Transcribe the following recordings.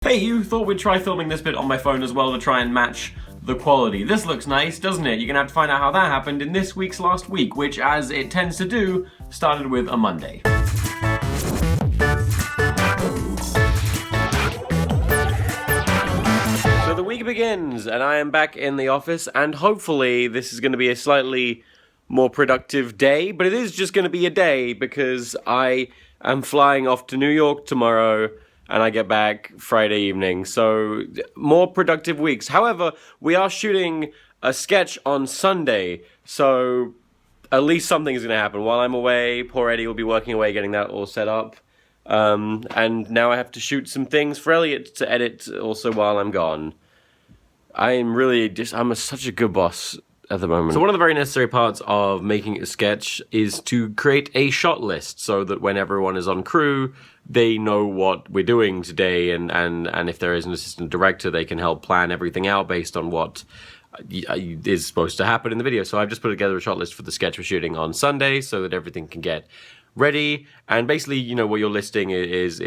Hey you, thought we'd try filming this bit on my phone as well to try and match the quality. This looks nice, doesn't it? You're gonna have to find out how that happened in this week's last week, which, as it tends to do, started with a Monday. So the week begins, and I am back in the office, and hopefully this is gonna be a slightly more productive day, but it is just gonna be a day because I am flying off to New York tomorrow, and I get back Friday evening, so more productive weeks. However, we are shooting a sketch on Sunday, so at least something is going to happen. While I'm away, poor Eddie will be working away getting that all set up. And now I have to shoot some things for Elliot to edit also while I'm gone. I'm such a good boss at the moment. So one of the very necessary parts of making a sketch is to create a shot list so that when everyone is on crew, they know what we're doing today, and if there is an assistant director, they can help plan everything out based on what is supposed to happen in the video. So I've just put together a shot list for the sketch we're shooting on Sunday so that everything can get ready. And basically, you know, what you're listing is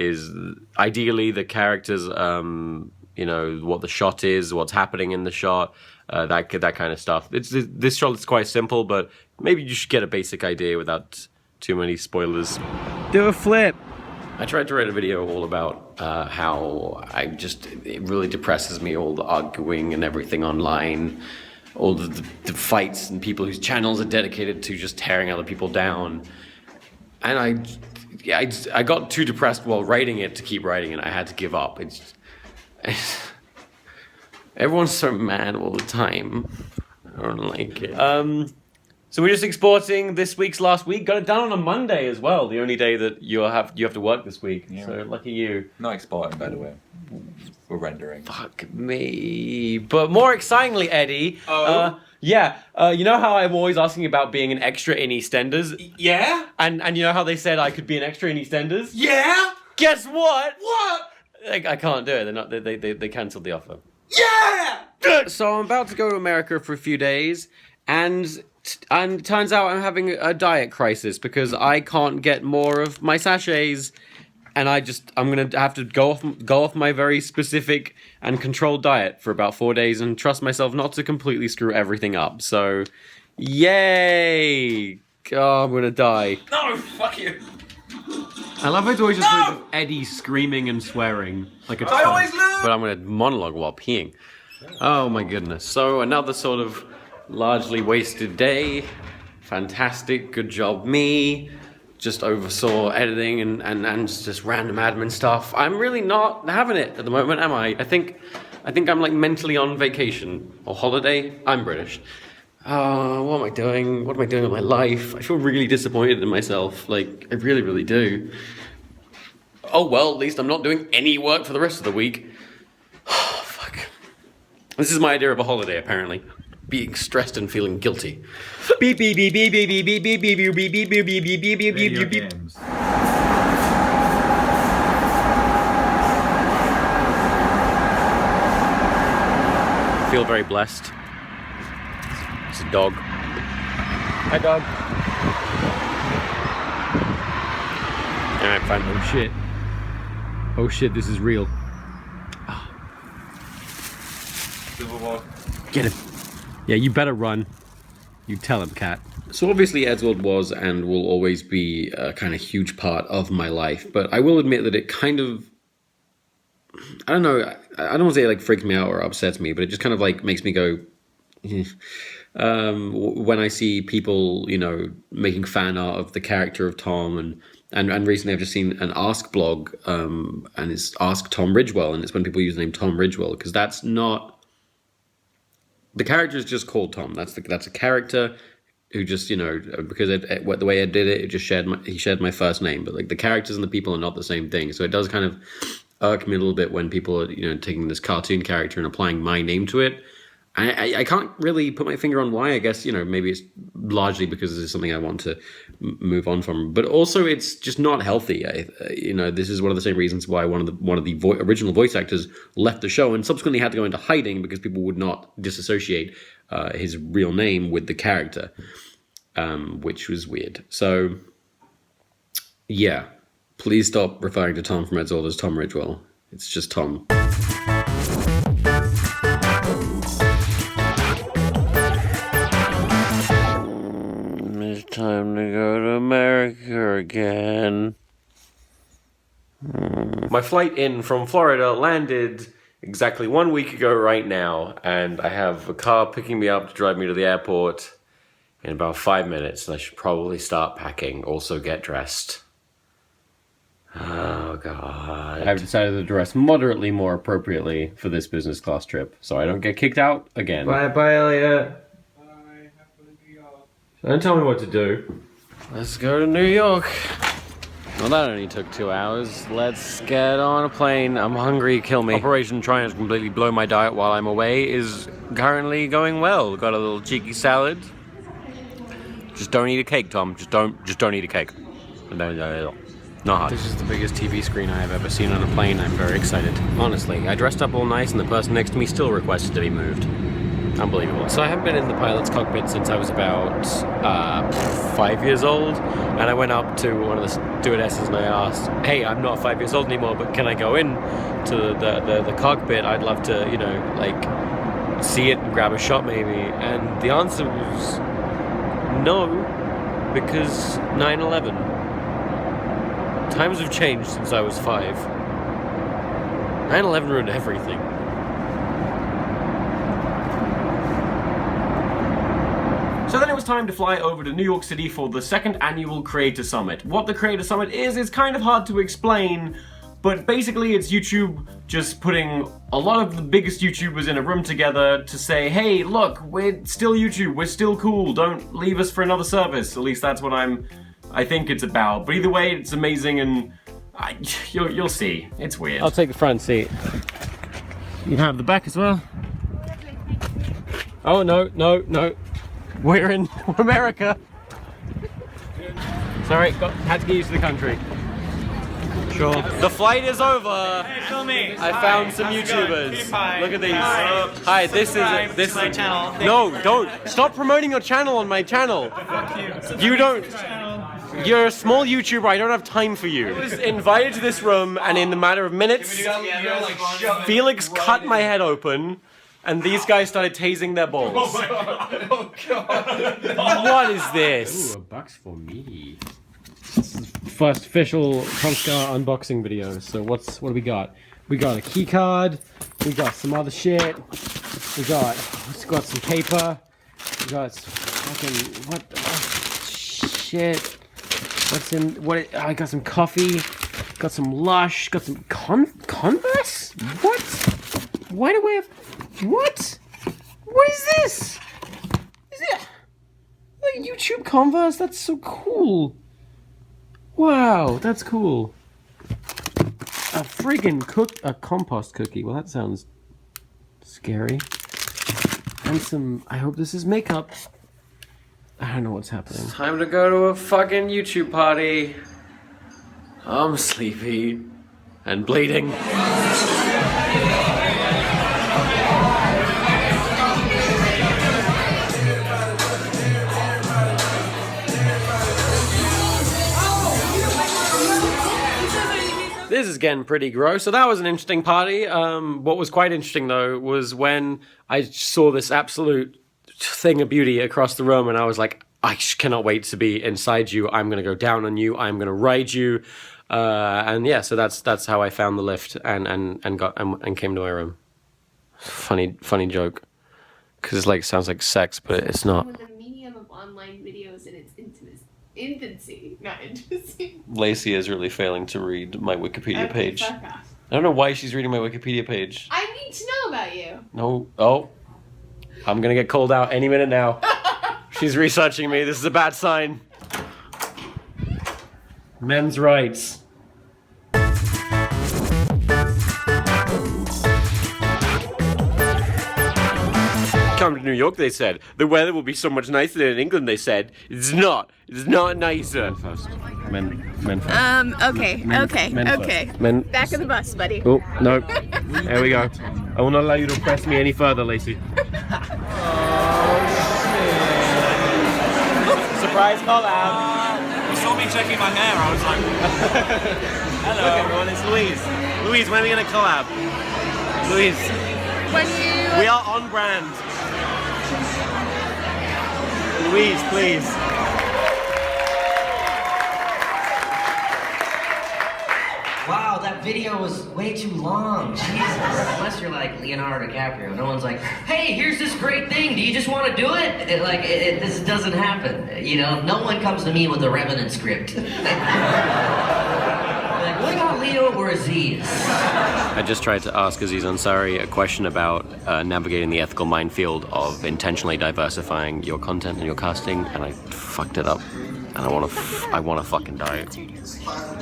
ideally the characters, you know, what the shot is, what's happening in the shot, that kind of stuff. This shot is quite simple, but maybe you should get a basic idea without too many spoilers. Do a flip. I tried to write a video all about how it really depresses me, all the arguing and everything online, all the fights and people whose channels are dedicated to just tearing other people down. And I got too depressed while writing it to keep writing it. I had to give up. Everyone's so mad all the time. I don't like it. So we're just exporting this week's last week. Got it done on a Monday as well. The only day that you have to work this week. Yeah. So lucky you. Not exporting, by the way. We're rendering. Fuck me. But more excitingly, Eddie. Oh. You know how I'm always asking about being an extra in EastEnders? Yeah? And you know how they said I could be an extra in EastEnders? Yeah? Guess what? What? I can't do it. They cancelled the offer. Yeah! So I'm about to go to America for a few days, and it turns out I'm having a diet crisis because I can't get more of my sachets, and I'm gonna have to go off my very specific and controlled diet for about 4 days and trust myself not to completely screw everything up. So, yay! Oh, I'm gonna die. No, fuck you. I love how it's always just with Eddie screaming and swearing like a I always lose! But I'm gonna monologue while peeing. Oh my goodness. So another sort of largely wasted day. Fantastic, good job me. Just oversaw editing and just random admin stuff. I'm really not having it at the moment, am I? I think I'm like mentally on vacation or holiday. I'm British. What am I doing? What am I doing with my life? I feel really disappointed in myself. Like, I really, really do. Oh well, at least I'm not doing any work for the rest of the week. Oh, fuck. This is my idea of a holiday, apparently. Being stressed and feeling guilty. Beep beep beep beep beep beep beep beep beep beep beep beep beep beep beep beep beep beep beep. I feel very blessed. It's a dog. Hi, dog. Alright, fine. Oh shit. Oh shit, this is real. Oh. Get him. Yeah, you better run. You tell him, cat. So obviously Edward was and will always be a kind of huge part of my life, but I will admit that it kind of, I don't know, I don't want to say it like freaks me out or upsets me, but it just kind of like makes me go, when I see people, you know, making fan art of the character of Tom, and recently I've just seen an Ask blog, and it's Ask Tom Ridgewell, and it's when people use the name Tom Ridgewell, because that's not, the character is just called Tom. That's a character who just, you know, because the way I did it, he shared my first name, but like the characters and the people are not the same thing. So it does kind of irk me a little bit when people are, you know, taking this cartoon character and applying my name to it. I can't really put my finger on why. I guess, you know, maybe it's largely because this is something I want to move on from. But also, it's just not healthy. You know, this is one of the same reasons why one of the original voice actors left the show and subsequently had to go into hiding because people would not disassociate his real name with the character, which was weird. So, yeah, please stop referring to Tom from Ed Zorda's Tom Ridgewell. It's just Tom. It's time to go to America again. My flight in from Florida landed exactly 1 week ago right now, and I have a car picking me up to drive me to the airport in about 5 minutes, and I should probably start packing, also get dressed. Oh god. I've decided to dress moderately more appropriately for this business class trip, so I don't get kicked out again. Bye Elliot. Don't tell me what to do. Let's go to New York. Well, that only took 2 hours. Let's get on a plane. I'm hungry, kill me. Operation trying to completely blow my diet while I'm away is currently going well. Got a little cheeky salad. Just don't eat a cake, Tom. Just don't eat a cake. No. Not hard. This is the biggest TV screen I have ever seen on a plane. I'm very excited. Honestly, I dressed up all nice and the person next to me still requested to be moved. Unbelievable. So I haven't been in the pilot's cockpit since I was about 5 years old, and I went up to one of the stewardesses and I asked, hey, I'm not 5 years old anymore, but can I go in to the cockpit? I'd love to, you know, like, see it and grab a shot maybe. And the answer was no, because 9/11. Times have changed since I was 5. 9/11 ruined everything. So then it was time to fly over to New York City for the second annual Creator Summit. What the Creator Summit is kind of hard to explain, but basically it's YouTube just putting a lot of the biggest YouTubers in a room together to say, hey, look, we're still YouTube, we're still cool, don't leave us for another service. At least that's what I think it's about. But either way, it's amazing, and you'll see. It's weird. I'll take the front seat. You can have the back as well. Oh, no. We're in America. Sorry, had to get used to the country. Sure. The flight is over. Hey, film me. I found some YouTubers. Look at these. Hi, this is my channel. No, don't stop promoting your channel on my channel. You don't. You're a small YouTuber. I don't have time for you. I was invited to this room, and in a matter of minutes, Felix cut my head open. And these guys started tasing their balls. Oh god. What is this? Ooh, $1 for me. This is the first official TomSka unboxing video. So what do we got? We got a key card. We got some other shit. We got some paper. We got fucking shit. What's in what? I got some coffee. Got some Lush. Got some Converse. What? Why do I have? What? What is this? Is it like YouTube Converse? That's so cool. Wow, that's cool. A friggin' a compost cookie. Well, that sounds scary. And some, I hope this is makeup. I don't know what's happening. It's time to go to a fucking YouTube party. I'm sleepy and bleeding. This is getting pretty gross. So that was an interesting party. What was quite interesting though was when I saw this absolute thing of beauty across the room, and I was like, I cannot wait to be inside you. I'm gonna go down on you. I'm gonna ride you. And yeah, so that's how I found the lift and came to my room. Funny joke, because it sounds like sex, but it's not. With the medium of online videos and its infancy, not intimacy. Lacey is really failing to read my Wikipedia page. Fuck off. I don't know why she's reading my Wikipedia page. I need to know about you. No. Oh. I'm gonna get called out any minute now. She's researching me. This is a bad sign. Men's rights. Come to New York, they said. The weather will be so much nicer than in England, they said. It's not. It's not nicer. Men first. Men first. Okay. Men. Back of the bus, buddy. Oh, no. There we go. I will not allow you to press me any further, Lacey. Surprise collab. You saw me checking my hair, I was like, hello. Look everyone, it's Louise. Louise, when are we gonna collab? Louise, When you... we are on brand. Louise, please. Wow, that video was way too long. Jesus. Unless you're like Leonardo DiCaprio, no one's like, hey, here's this great thing. Do you just want to do it? This doesn't happen. You know, no one comes to me with a Revenant script. Like, what about Leo or Aziz? I just tried to ask Aziz Ansari a question about navigating the ethical minefield of intentionally diversifying your content and your casting, and I fucked it up. And I want to fucking die.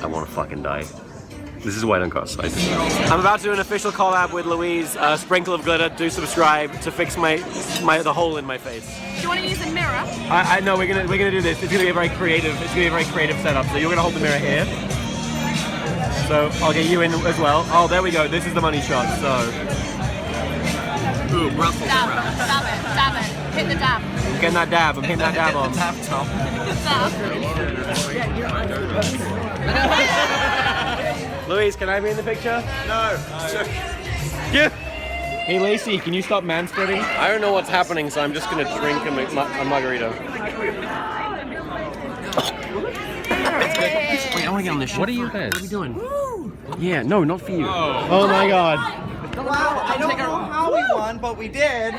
I want to fucking die. This is White on Cross. I'm about to do an official collab with Louise. Sprinkle of glitter. Do subscribe to fix the hole in my face. Do you want to use a mirror? I know we're gonna do this. It's gonna be a very creative. It's gonna be a very creative setup. So you're gonna hold the mirror here. So I'll get you in as well. Oh, there we go. This is the money shot. So. Ooh, Brussels sprouts. Dab it. Hit the dab. I'm getting that dab. I'm hitting that dab on. Louise, can I be in the picture? No. Yeah. Hey Lacey, can you stop manspreading? I don't know what's happening, so I'm just gonna drink a margarita. Wait, I want to get on this shit. What are you guys? What are we doing? Woo. Yeah, no, not for you. Oh my god. Wow, I don't know how we won, but we did.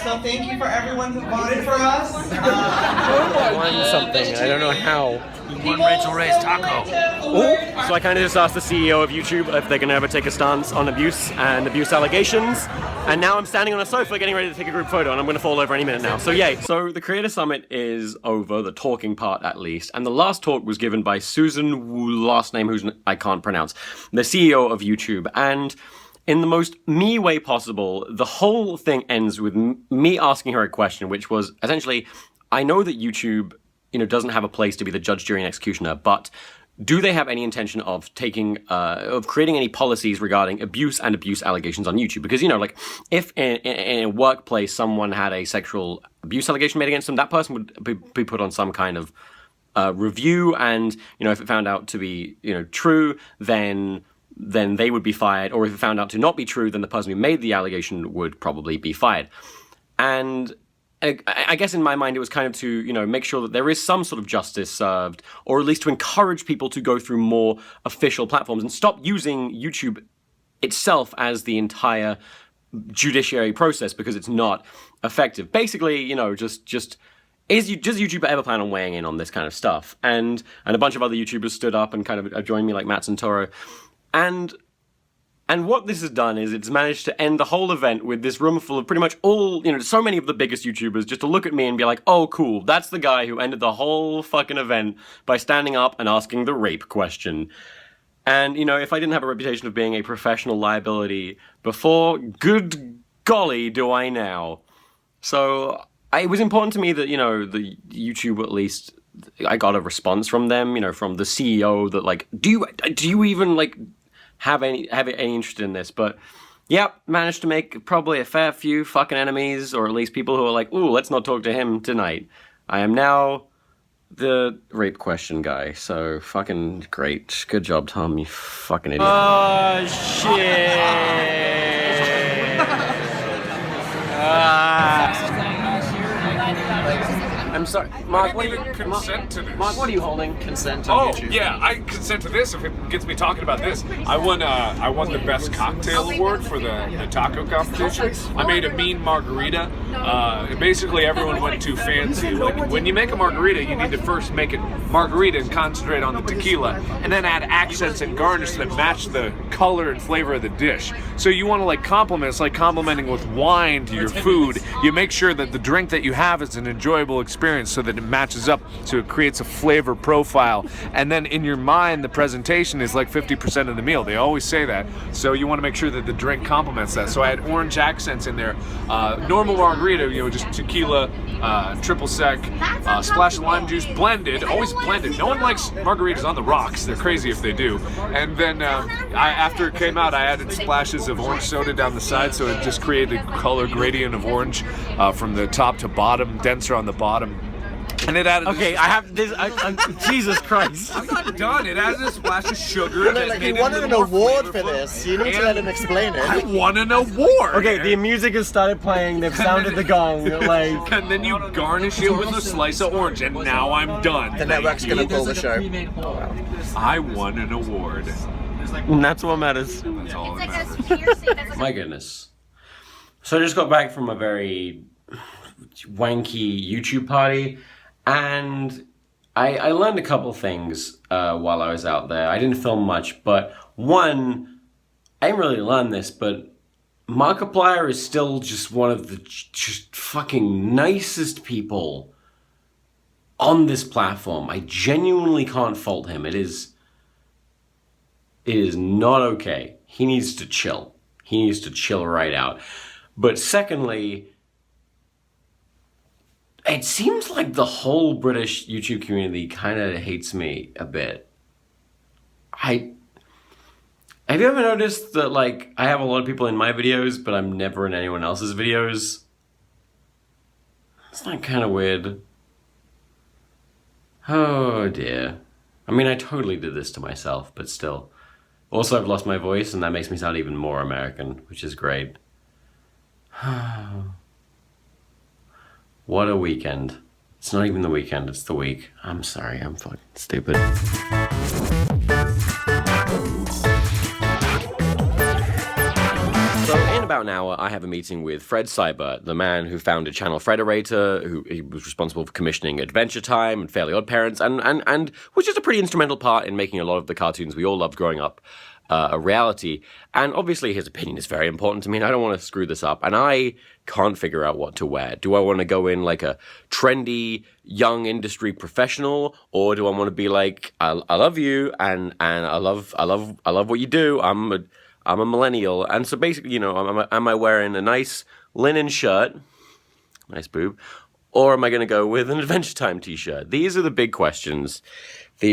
So thank you for everyone who voted for us. Won something, I don't know how. One Rachel Ray's taco. Ooh. So I kind of just asked the CEO of YouTube if they can ever take a stance on abuse and abuse allegations. And now I'm standing on a sofa getting ready to take a group photo, and I'm going to fall over any minute now. So yay. So the Creator Summit is over, the talking part at least. And the last talk was given by Susan Wu, last name whose I can't pronounce, the CEO of YouTube. And in the most me way possible, the whole thing ends with me asking her a question, which was essentially, I know that YouTube, doesn't have a place to be the judge, jury, and executioner, but do they have any intention of creating any policies regarding abuse and abuse allegations on YouTube? Because, if in a workplace someone had a sexual abuse allegation made against them, that person would be put on some kind of review, and, if it found out to be, true, then they would be fired, or if it found out to not be true, then the person who made the allegation would probably be fired. And I guess in my mind it was kind of to, make sure that there is some sort of justice served, or at least to encourage people to go through more official platforms and stop using YouTube itself as the entire judiciary process, because it's not effective. Basically, does YouTube ever plan on weighing in on this kind of stuff? And a bunch of other YouTubers stood up and kind of joined me, like Matt Santoro. And what this has done is it's managed to end the whole event with this room full of pretty much all, so many of the biggest YouTubers just to look at me and be like, oh, cool, that's the guy who ended the whole fucking event by standing up and asking the rape question. And, if I didn't have a reputation of being a professional liability before, good golly do I now. So it was important to me that, the YouTube at least, I got a response from them, from the CEO that, like, do you even, like, have any interest in this? But yeah, managed to make probably a fair few fucking enemies, or at least people who are like, ooh, let's not talk to him tonight. I am now the rape question guy, so fucking great. Good job, Tom, you fucking idiot. Oh, shit. I'm sorry, Mark. What are you holding? Consent on YouTube. Yeah, I consent to this if it gets me talking about this. I won the best cocktail award for the taco competition. I made a mean margarita. Basically, everyone went too fancy. Like, when you make a margarita, you need to first make it margarita and concentrate on the tequila, and then add accents and garnish that match the color and flavor of the dish. So you want to complement. It's like complimenting with wine to your food. You make sure that the drink that you have is an enjoyable experience, so that it matches up, so it creates a flavor profile. And then in your mind, the presentation is like 50% of the meal. They always say that. So you want to make sure that the drink complements that. So I had orange accents in there. Normal margarita, just tequila, triple sec, splash of lime juice, blended, always blended. No one likes margaritas on the rocks. They're crazy if they do. And then after it came out, I added splashes of orange soda down the side, so it just created a color gradient of orange from the top to bottom, denser on the bottom. And it added. Okay, I have this. Jesus Christ. I'm not done. It added a splash of sugar. that Like, made he it a wanted an little more award for flavorful. this. You need to And let him explain I it. won an award. Okay, the music has started playing. They've sounded the gong. Like, And then you garnish it with a slice of orange, and now I'm done. The network's gonna pull the show. I won an award. and that's what matters. That's all It's that like matters. as piercing as My goodness. So I just got back from a very wanky YouTube party, and I learned a couple things while I was out there. I didn't film much, but one, I didn't really learn this, but Markiplier is still just one of the just fucking nicest people on this platform. I genuinely can't fault him. It is not okay. He needs to chill. He needs to chill right out. But secondly, it seems like the whole British YouTube community kind of hates me a bit. Have you ever noticed that, like, I have a lot of people in my videos, but I'm never in anyone else's videos? Isn't that kind of weird? Oh dear. I mean, I totally did this to myself, but still. Also, I've lost my voice, and that makes me sound even more American, which is great. What a weekend. It's not even the weekend, it's the week. I'm sorry, I'm fucking stupid. So in about an hour, I have a meeting with Fred Seibert, the man who founded Channel Frederator, who he was responsible for commissioning Adventure Time and Fairly Odd Parents, and which is a pretty instrumental part in making a lot of the cartoons we all loved growing up a reality. And obviously his opinion is very important to me, and I don't want to screw this up. And I can't figure out what to wear. Do I want to go in like a trendy, young industry professional, or do I want to be like, I love you, and I love what you do. I'm a millennial, and so basically, you know, am I wearing a nice linen shirt, nice boob, or am I going to go with an Adventure Time t-shirt? These are the big questions. I'm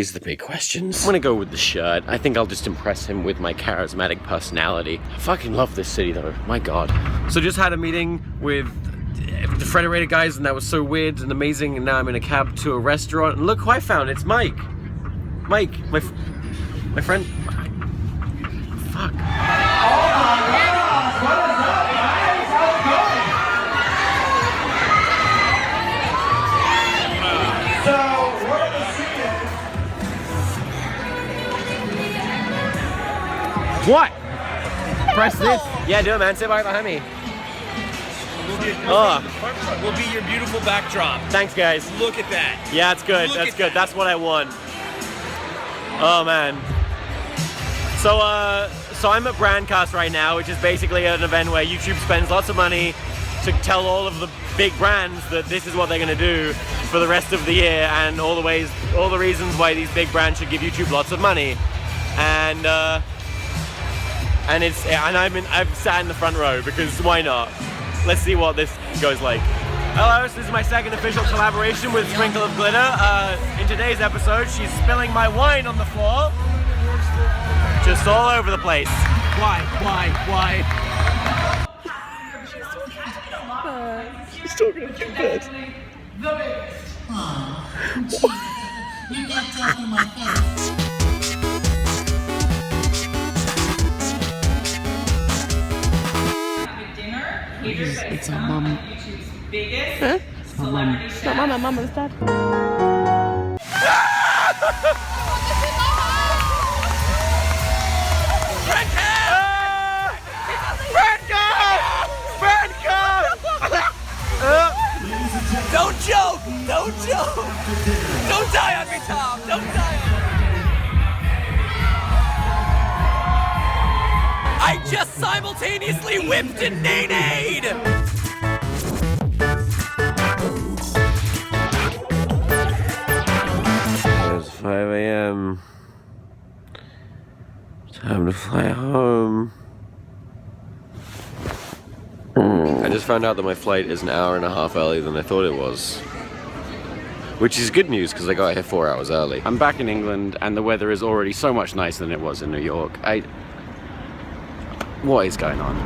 going to go with the shirt. I think I'll just impress him with my charismatic personality. I fucking love this city, though. My God. So just had a meeting with the Frederator guys, and that was so weird and amazing, and now I'm in a cab to a restaurant, and look who I found. It's Mike. Mike, my friend. Fuck. What? Press this. Yeah, do it, man. Sit right behind me. Will be your beautiful backdrop. Thanks, guys. Look at that. Yeah, it's good. Look That's at good. that. That's what I want. Oh, man. So I'm at Brandcast right now, which is basically an event where YouTube spends lots of money to tell all of the big brands that this is what they're going to do for the rest of the year, and all the reasons why these big brands should give YouTube lots of money. And I've sat in the front row because why not? Let's see what this goes like. Hello, so this is my second official collaboration with Sprinkle of Glitter. In today's episode, she's spilling my wine on the floor. Just all over the place. Why? She's talking to you, bed. You can't talk in my face. It's our mum. Huh? Our mum. It's not mum, our mum and dad. Don't joke! Don't joke! Don't die on me, Tom! Don't die on me! I just simultaneously whipped and nay-nayed! It's 5 a.m. Time to fly home. I just found out that my flight is an hour and a half earlier than I thought it was. Which is good news because I got here 4 hours early. I'm back in England and the weather is already so much nicer than it was in New York. What is going on?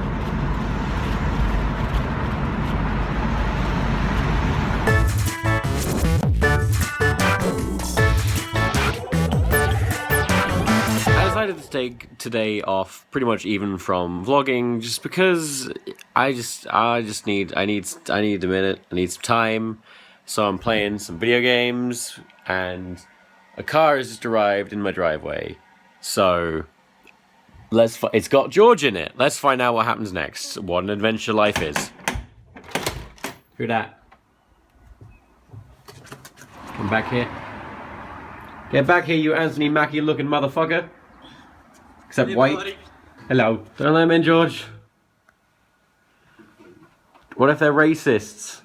decided to take today off, pretty much even from vlogging, just because I need a minute. I need some time. So I'm playing some video games, and a car has just arrived in my driveway. So it's got George in it. Let's find out what happens next. What an adventure life is. Who that? Come back here. Get back here, you Anthony Mackie looking motherfucker. Except white. Buddy. Hello. Don't let him in, George. What if they're racists?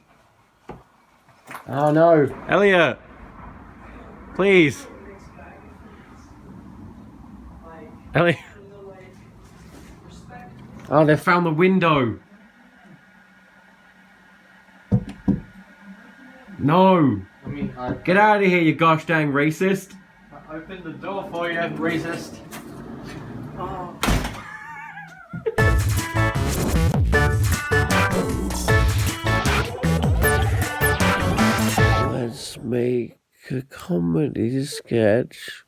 Oh no. Elliot! Please! Elliot! Oh, they found the window! No! Get out of here, you gosh dang racist! I opened the door for you, racist! Oh. Let's make a comedy sketch.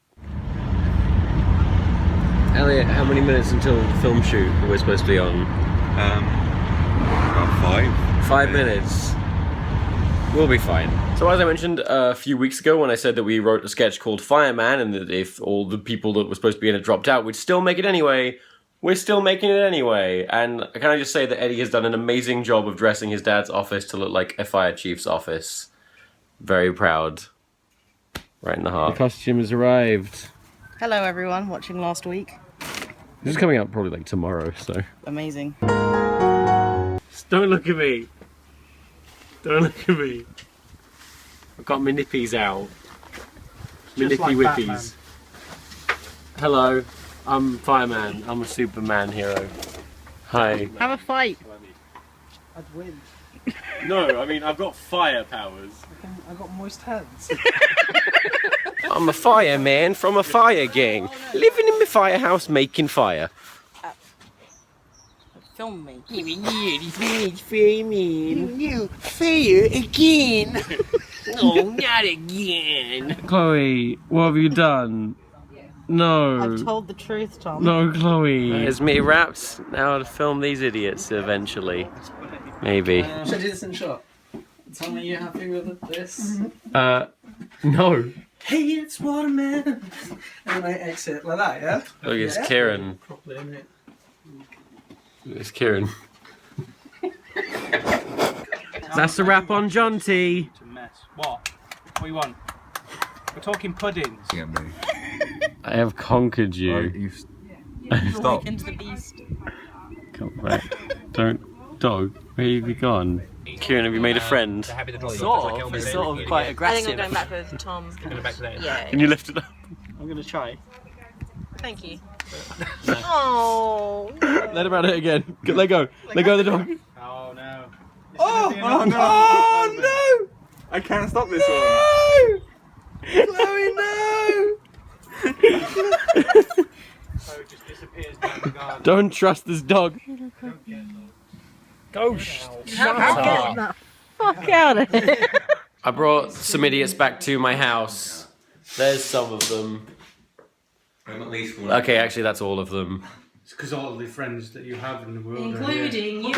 Elliot, how many minutes until the film shoot that we're supposed to be on? About 5. 5 minutes. We'll be fine. So as I mentioned a few weeks ago when I said that we wrote a sketch called Fireman and that if all the people that were supposed to be in it dropped out, we'd still make it anyway. We're still making it anyway. And can I just say that Eddie has done an amazing job of dressing his dad's office to look like a fire chief's office. Very proud. Right in the heart. The costume has arrived. Hello everyone watching last week. This is coming out probably like tomorrow, so. Amazing. Don't look at me. Don't look at me. I've got my nippies out. My nippy like whippies. Batman. Hello, I'm Fireman. I'm a Superman hero. Hi. Have a fight. I'd win. No, I mean, I've got fire powers. I've got moist hands. I'm a fireman from a fire gang. Living in my firehouse making fire. Film me. You fire again. No, not again. Chloe, what have you done? No. I've told the truth, Tom. No, Chloe. There's me wrapped. Now to film these idiots eventually. Maybe. Should I do this in shot? Tell me you're happy with this? No. Hey, it's Waterman. And I exit like that, yeah? Look, it's Kieran. Properly, isn't it? It's Kieran. That's the wrap on John T. What? What do you want? We're talking puddings. Yeah, me. I have conquered you. Stop. Into the beast. Come back. Don't. Dog, where have you gone? Kieran, have you made a friend? Sort of. It's sort of quite I aggressive. think I'm going back with Tom. Going back there. Yeah. Can you lift it up? I'm going to try. Thank you. Oh. Let him at it again. Let go. Let go of the dog. Oh no. Oh no! Oh no! I can't stop this one. Chloe, no! So it just disappears down the garden. Don't trust this dog. Go. Shut up. Fuck out of here. I brought some idiots back to my house. There's some of them. I'm at least one. Okay, actually that's all of them. It's because all of the friends that you have in the world Including you.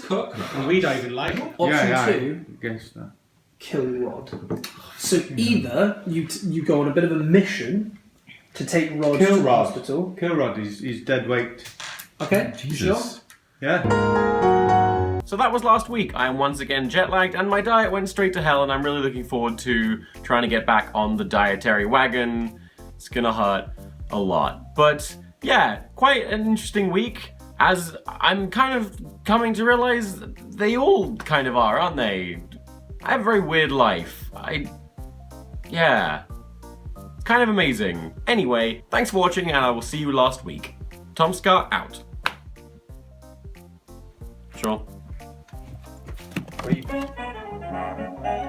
Cook. and we don't even like them. Option 2. Guess that. Kill Rod. So either you go on a bit of a mission to take Rod to the hospital. Kill Rod, he's dead weight. Okay, Jesus. sure. Yeah. So that was last week. I am once again jet lagged and my diet went straight to hell and I'm really looking forward to trying to get back on the dietary wagon. It's gonna hurt a lot. But yeah, quite an interesting week as I'm kind of coming to realize they all kind of are, aren't they? I have a very weird life. Yeah. It's kind of amazing. Anyway, thanks for watching and I will see you last week. TomSka out. Sure.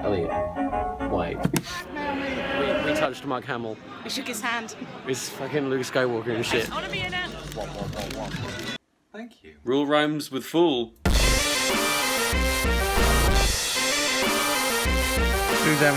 Elliot. Why? We touched Mark Hamill. We shook his hand. It's fucking Luke Skywalker and shit. I want to be in it. Thank you. Rule rhymes with fool. Who's having